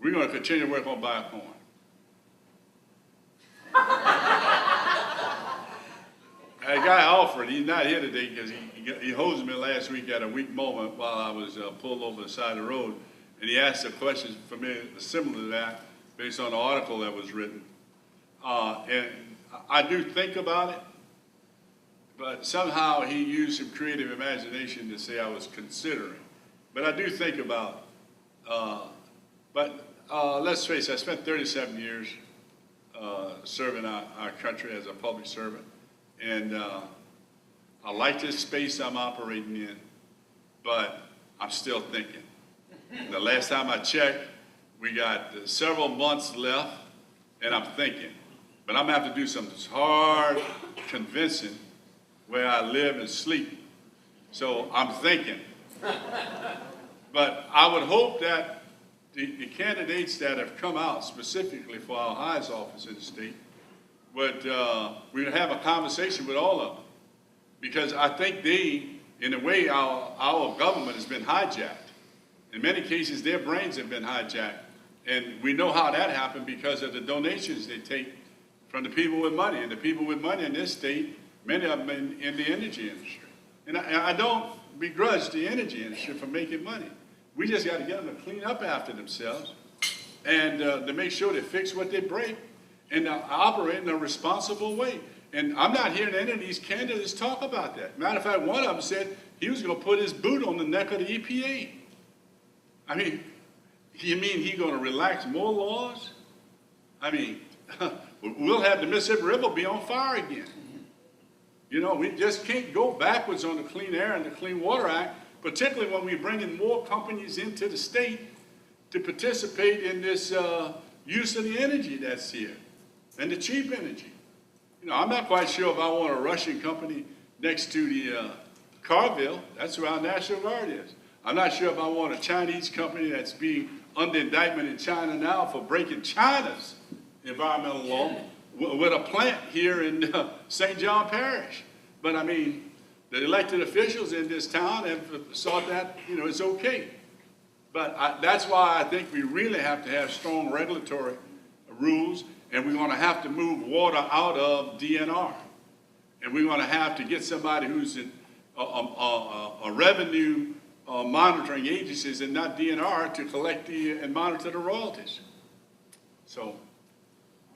we're going to continue to work on bicorn. A guy offered, he's not here today because he hosed me last week at a weak moment while I was pulled over the side of the road, and he asked a question for me similar to that based on the article that was written. And I do think about it, but somehow he used some creative imagination to say I was considering. But I do think about it. Let's face it, I spent 37 years serving our country as a public servant. And I like this space I'm operating in, but I'm still thinking. The last time I checked, we got several months left, and I'm thinking. But I'm gonna have to do some hard convincing where I live and sleep. So I'm thinking. But I would hope that the candidates that have come out specifically for our highest office in the state would we'd have a conversation with all of them, because I think they, in a way, our government has been hijacked. In many cases, their brains have been hijacked, and we know how that happened because of the donations they take from the people with money, and the people with money in this state, many of them in the energy industry. And I don't begrudge the energy industry for making money. We just got to get them to clean up after themselves and to make sure they fix what they break and operate in a responsible way. And I'm not hearing any of these candidates talk about that. Matter of fact, one of them said he was going to put his boot on the neck of the EPA. I mean, you mean he's going to relax more laws? I mean, we'll have the Mississippi River be on fire again. You know, we just can't go backwards on the Clean Air and the Clean Water Act, particularly when we're bringing more companies into the state to participate in this use of the energy that's here and the cheap energy. You know, I'm not quite sure if I want a Russian company next to the Cargill. That's where our National Guard is. I'm not sure if I want a Chinese company that's being under indictment in China now for breaking China's environmental law with a plant here in St. John Parish. But I mean, the elected officials in this town have thought that, you know, it's okay. But that's why I think we really have to have strong regulatory rules, and we're going to have to move water out of DNR. And we're going to have to get somebody who's in a revenue monitoring agencies and not DNR to collect and monitor the royalties. So